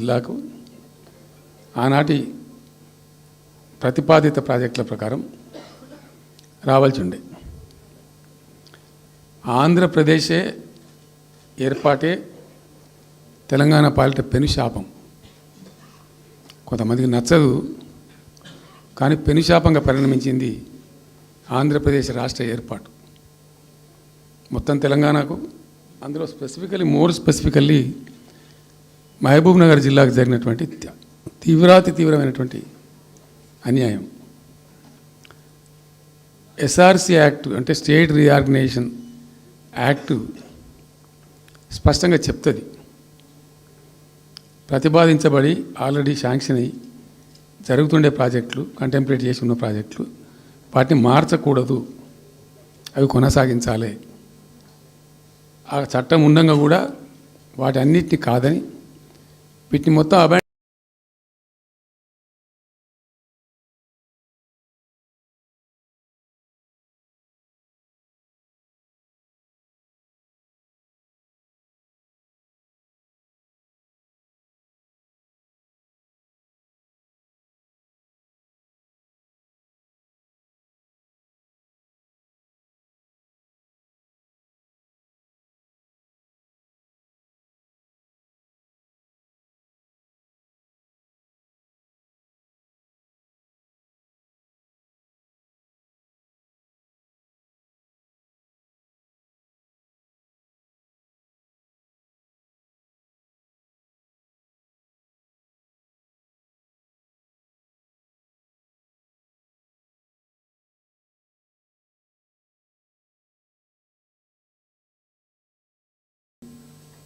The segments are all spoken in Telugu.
జిల్లాకు ఆనాటి ప్రతిపాదిత ప్రాజెక్టుల ప్రకారం రావాల్సి ఉండే. ఆంధ్రప్రదేశే ఏర్పాటే తెలంగాణ పాలిట పెనుశాపం. కొంతమందికి నచ్చదు, కానీ పెనుశాపంగా పరిణమించింది ఆంధ్రప్రదేశ్ రాష్ట్ర ఏర్పాటు. మొత్తం తెలంగాణకు, అందులో మోర్ స్పెసిఫికల్లీ మహబూబ్ నగర్ జిల్లాకు జరిగినటువంటి తీవ్రమైనటువంటి అన్యాయం. ఎస్ఆర్సి యాక్ట్ అంటే స్టేట్ రీఆర్గనైజేషన్ యాక్టు స్పష్టంగా చెప్తుంది, ప్రతిపాదించబడి ఆల్రెడీ శాంక్షన్ అయ్యి జరుగుతుండే ప్రాజెక్టులు, కంటెంప్లేట్ చేసి ఉన్న ప్రాజెక్టులు, వాటిని మార్చకూడదు, అవి కొనసాగించాలి. ఆ చట్టం ఉండగా కూడా వాటి అన్నిటిని కాదని వీటిని మొత్తం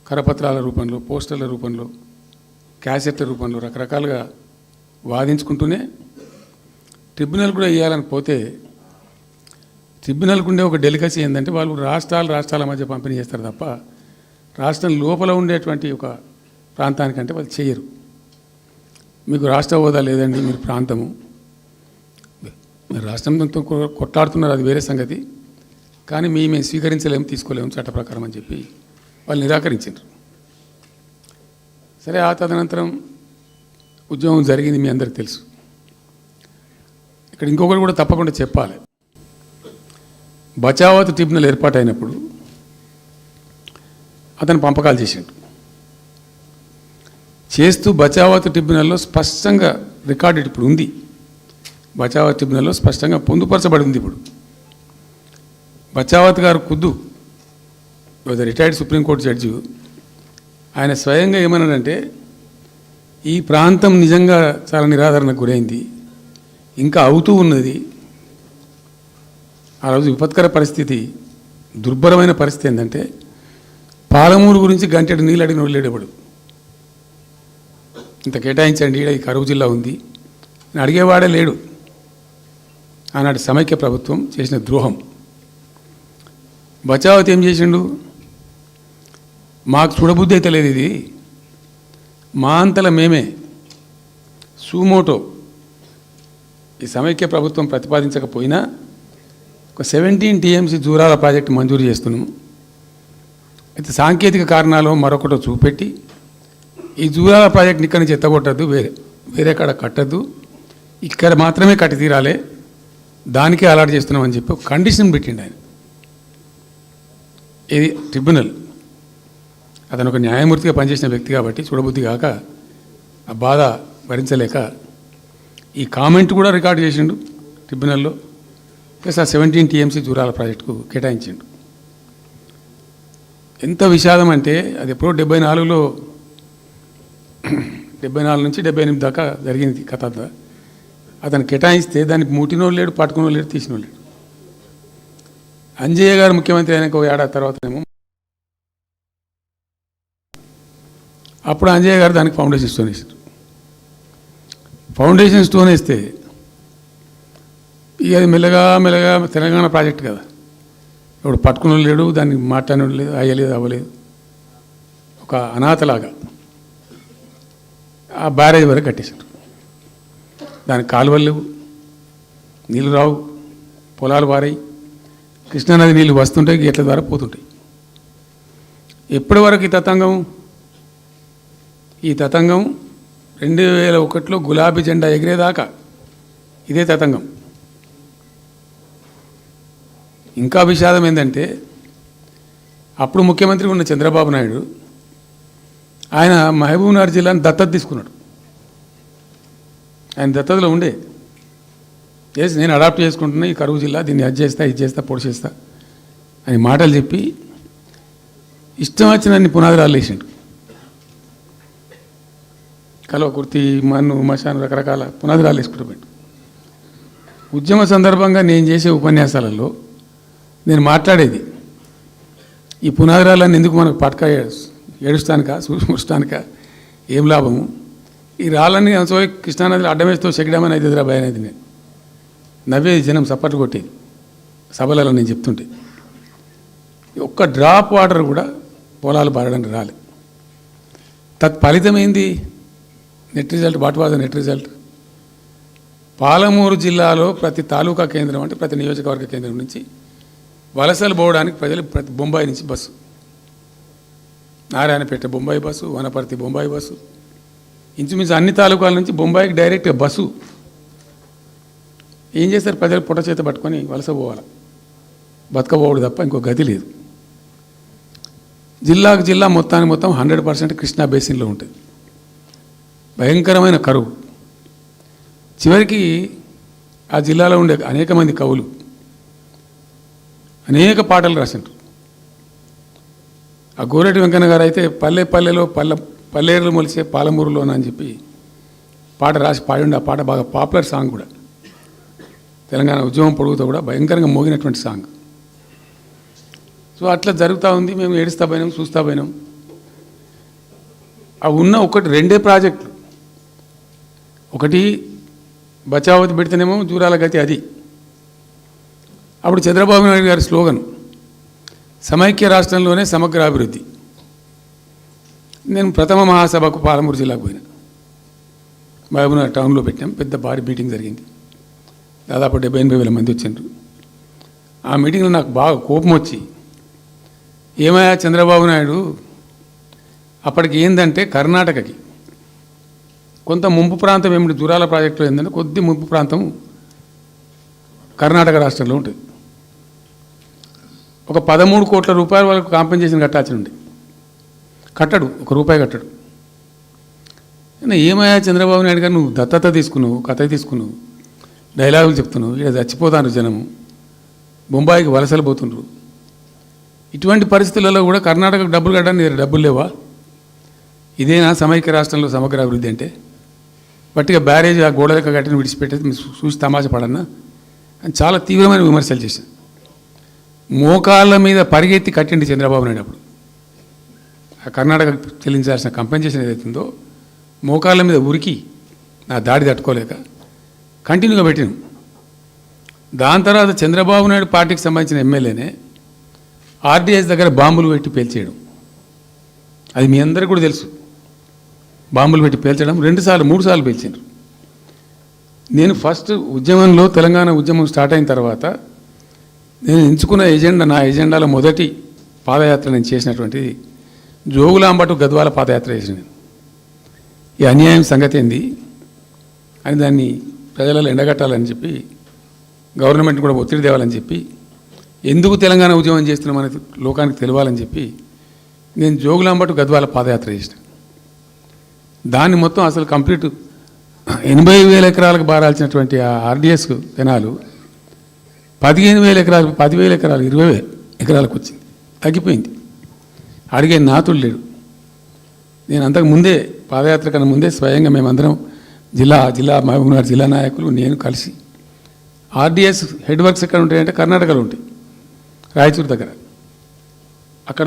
కరపత్రాల రూపంలో, పోస్టర్ల రూపంలో, క్యాసెట్ల రూపంలో రకరకాలుగా వాదించుకుంటూనే ట్రిబ్యునల్ కూడా ఇవ్వాలని పోతే, ట్రిబ్యునల్కు ఉండే ఒక డెలికసీ ఏంటంటే వాళ్ళు రాష్ట్రాల మధ్య పంపిణీ చేస్తారు తప్ప రాష్ట్రం లోపల ఉండేటువంటి ఒక ప్రాంతానికంటే వాళ్ళు చేయరు. మీకు రాష్ట్ర హోదా లేదండి, మీరు ప్రాంతము, మీరు రాష్ట్రంతో కొట్లాడుతున్నారు, అది వేరే సంగతి, కానీ మేము స్వీకరించలేము, తీసుకోలేము చట్ట ప్రకారం అని చెప్పి వాళ్ళు నిరాకరించారు. సరే, ఆ తదనంతరం ఉద్యమం జరిగింది, మీ అందరికీ తెలుసు. ఇక్కడ ఇంకొకటి కూడా తప్పకుండా చెప్పాలి. బచావత్ ట్రిబ్యునల్ ఏర్పాటైనప్పుడు అతను పంపకాలు చేస్తూ బచావత్ ట్రిబ్యునల్లో స్పష్టంగా రికార్డెడ్ ఇప్పుడు ఉంది. బచావత్ ట్రిబ్యునల్లో స్పష్టంగా పొందుపరచబడి ఉంది. ఇప్పుడు బచావత్ గారు ఖుద్దు రిటైర్డ్ సుప్రీంకోర్టు జడ్జి, ఆయన స్వయంగా ఏమన్నాడంటే, ఈ ప్రాంతం నిజంగా చాలా నిరాదరణకు గురైంది, ఇంకా అవుతూ ఉన్నది. ఆ రోజు విపత్కర పరిస్థితి, దుర్భరమైన పరిస్థితి ఏంటంటే, పాలమూరు గురించి గంటెడు నీళ్ళు అడిగిన వెళ్ళేటప్పుడు ఇంత కేటాయించండి, ఈ కరువు జిల్లా ఉంది అని అడిగేవాడే లేడు. ఆనాటి సమైక్య ప్రభుత్వం చేసిన ద్రోహం. బచావత్ ఏం చేసిండు, మాకు చూడబుద్ధి అయితే లేదు, ఇది మా అంతల మేమే సూమోటో ఈ సమైక్య ప్రభుత్వం ప్రతిపాదించకపోయినా ఒక 17 TMC జూరాల ప్రాజెక్టు మంజూరు చేస్తున్నాము. అయితే సాంకేతిక కారణాలు మరొకటో చూపెట్టి ఈ జూరాల ప్రాజెక్టుని ఇక్కడి నుంచి ఎత్తగొట్టద్దు, వేరే కాడ కట్టద్దు, ఇక్కడ మాత్రమే కట్టి తీరాలి, దానికే అలాట్ చేస్తున్నామని చెప్పి ఒక కండిషన్ పెట్టిండు ఆయన. ఇది ట్రిబ్యునల్. అతను ఒక న్యాయమూర్తిగా పనిచేసిన వ్యక్తి కాబట్టి చూడబుద్ధి కాక, ఆ బాధ భరించలేక ఈ కామెంట్ కూడా రికార్డు చేసిండు ట్రిబ్యునల్లో. ప్లస్ ఆ 17 TMC జూరాల ప్రాజెక్టుకు కేటాయించిండు. ఎంత విషాదం అంటే, అది ఎప్పుడో 74 నుంచి 78 దాకా జరిగింది కథ అంతా. అతను కేటాయిస్తే దానికి ముట్టినోళ్ళు లేడు, పట్టుకునోళ్ళు లేడు, తీసినోళ్ళు లేడు. అంజయ్య గారు ముఖ్యమంత్రి అయినాక ఒక ఏడాది తర్వాతనేమో అప్పుడు అంజయ్య గారు దానికి ఫౌండేషన్ స్టోన్ వేసారు. ఫౌండేషన్ స్టోన్ వేస్తే ఇక అది మెల్లగా తెలంగాణ ప్రాజెక్ట్ కదా, ఇప్పుడు పట్టుకుని లేడు, దాన్ని మాట్లాడడం లేదు, అయ్యలేదు, అవ్వలేదు, ఒక అనాథలాగా ఆ బ్యారేజ్ వరకు కట్టేశారు. దానికి కాలువలు లేవు, నీళ్ళు రావు, పొలాలు పారాయి, కృష్ణానది నీళ్ళు వస్తుంటాయి, గేట్ల ద్వారా పోతుంటాయి. ఎప్పటి వరకు ఈ తతంగం 2001లో గులాబీ జెండా ఎగిరేదాకా ఇదే తతంగం. ఇంకా విషాదం ఏంటంటే అప్పుడు ముఖ్యమంత్రి ఉన్న చంద్రబాబు నాయుడు ఆయన మహబూబ్నగర్ జిల్లాను దత్తత తీసుకున్నాడు. ఆయన దత్తతలో ఉండే చేసి నేను అడాప్ట్ చేసుకుంటున్నా ఈ కరువు జిల్లా, దీన్ని అది చేస్తా ఇది చేస్తా పొడి చేస్తా అని మాటలు చెప్పి ఇష్టం వచ్చినన్ని పునాదురాలు వేసిండు. కల్వకుర్తి, మన్ను, మశాను రకరకాల పునాదురాలు వేసుకుంటూ పోయిండు. ఉద్యమ సందర్భంగా నేను చేసే ఉపన్యాసాలలో నేను మాట్లాడేది ఈ పునాదురాలన్నీ ఎందుకు మనకు పట్క ఏడుస్తానికా చూస్తానికా ఏం లాభము, ఈ రాళ్ళని కృష్ణానదిలో అడ్డమేస్తూ చెక్కడమని అయితే భయ అనేది నేను నవ్వేది, జనం సప్పట్లు కొట్టేది సభలలో నేను చెప్తుంటే. ఒక్క డ్రాప్ వాటర్ కూడా పొలాలు బారడానికి రాలేదు. తత్ఫలితమైంది net result. What was the net result? Palamuru జిల్లాలో ప్రతి తాలూకా కేంద్రం అంటే ప్రతి నియోజకవర్గ కేంద్రం నుంచి వలసలు పోవడానికి ప్రజలు ప్రతి బొంబాయి నుంచి bus, Narayanpet Bombay bus, Wanaparthy Bombay bus, ఇంచుమించు అన్ని తాలూకాల నుంచి బొంబాయికి డైరెక్ట్గా బస్సు. ఏం చేస్తారు? ప్రజలు పొట్ట చేత పట్టుకొని వలస పోవాలి, బతకపోవడు తప్ప ఇంకో గతి లేదు. జిల్లాకు జిల్లా మొత్తానికి మొత్తం 100% కృష్ణా బేసిన్లో ఉంటుంది. భయంకరమైన కరువు. చివరికి ఆ జిల్లాలో ఉండే అనేక మంది కవులు అనేక పాటలు రాసిండ్రు. ఆ గోరెడ్డి వెంకన్న గారు అయితే పల్లె పల్లెలో పల్లెర్లు మొలిసే పాలమూరులోన అని చెప్పి పాట రాసి పాడిండు. ఆ పాట బాగా పాపులర్ సాంగ్ కూడా, తెలంగాణ ఉద్యమం పొడుగుతో కూడా భయంకరంగా మోగినటువంటి సాంగ్. సో అట్లా జరుగుతూ ఉంది. మేము ఏడుస్తా పోయినాం, చూస్తూ పోయినాం. అవి ఉన్న రెండే ప్రాజెక్టులు. ఒకటి బచావతి పెడితేనేమో జూరాల గతి అది. అప్పుడు చంద్రబాబు నాయుడు గారి స్లోగన్ సమైక్య రాష్ట్రంలోనే సమగ్ర అభివృద్ధి. నేను ప్రథమ మహాసభకు పాలమూరు జిల్లాకు పోయినా. మహబూబ్నగర్ టౌన్లో పెట్టాం. పెద్ద భారీ మీటింగ్ జరిగింది. దాదాపు 70-80 వేల మంది వచ్చిండ్రు. ఆ మీటింగ్లో నాకు బాగా కోపం వచ్చి, ఏమయ్యా చంద్రబాబు నాయుడు, అప్పటికి ఏంటంటే కర్ణాటకకి కొంత ముంపు ప్రాంతం ఏమిటి జూరాల ప్రాజెక్టులో ఏంటంటే కొద్ది ముంపు ప్రాంతం కర్ణాటక రాష్ట్రంలో ఉంటుంది. ఒక 13 కోట్ల రూపాయల వరకు కాంపెన్సేషన్ కట్టాల్సి ఉండే. కట్టడు, ₹1 కట్టడు. ఏమయ్యా చంద్రబాబు నాయుడు గారు, నువ్వు దత్తత తీసుకున్నావు, కథ తీసుకున్నావు, డైలాగులు చెప్తున్నావు, ఇక్కడ చచ్చిపోతాను జనము, బొంబాయికి వలసలు పోతుండ్రు. ఇటువంటి పరిస్థితులలో కూడా కర్ణాటకకు డబ్బులు కట్టడానికి డబ్బులు లేవా? ఇదేనా సమైక్య రాష్ట్రంలో సమగ్ర అభివృద్ధి అంటే? బట్టిగా బ్యారేజ్ ఆ గోడ లెక్క కట్టిన విడిచిపెట్టేది చూసి తమాషా పడన్నా అని చాలా తీవ్రమైన విమర్శలు చేశాను. మోకాళ్ళ మీద పరిగెత్తి కట్టిండి చంద్రబాబు నాయుడు. అప్పుడు ఆ కర్ణాటక చెల్లించాల్సిన కంపెన్సేషన్ ఏదైతుందో మోకాళ్ళ మీద ఉరికి నా దాడి తట్టుకోలేక కంటిన్యూగా పెట్టినాం. దాని తర్వాత చంద్రబాబు నాయుడు పార్టీకి సంబంధించిన ఎమ్మెల్యేనే ఆర్డీఎస్ దగ్గర బాంబులు పెట్టి పేల్చేయడం, అది మీ అందరికీ కూడా తెలుసు. బాంబులు పెట్టి పేల్చడం 2 సార్లు 3 సార్లు పేల్చారు. నేను ఫస్ట్ ఉద్యమంలో తెలంగాణ ఉద్యమం స్టార్ట్ అయిన తర్వాత నేను ఎంచుకున్న ఎజెండా, నా ఎజెండాలో మొదటి పాదయాత్ర నేను చేసినటువంటిది జోగులాంబ టు గద్వాల పాదయాత్ర చేసిన. ఈ అన్యాయం సంగతి ఏంది అని దాన్ని ప్రజలలో ఎండగట్టాలని చెప్పి, గవర్నమెంట్ కూడా ఒత్తిడి తేవాలని చెప్పి, ఎందుకు తెలంగాణ ఉద్యమం చేస్తున్నామని లోకానికి తెలియాలని చెప్పి నేను జోగులాంబ టు గద్వాల పాదయాత్ర చేసిన. దాన్ని మొత్తం అసలు కంప్లీట్ 80,000 ఎకరాలకు బారాల్సినటువంటి ఆ ఆర్డీఎస్ కెనాలు 15,000 ఎకరాలు, 10,000 ఎకరాలు, 20,000 ఎకరాలకు వచ్చింది, తగ్గిపోయింది. అడిగే నాతుడు లేడు. నేను అంతకు ముందే పాదయాత్ర కన్నా ముందే స్వయంగా మేమందరం జిల్లా మహబూబ్నగర్ జిల్లా నాయకులు నేను కలిసి ఆర్డీఎస్ హెడ్ వర్క్స్ ఎక్కడ ఉంటాయంటే కర్ణాటకలో ఉంటాయి, రాయచూరు దగ్గర. అక్కడ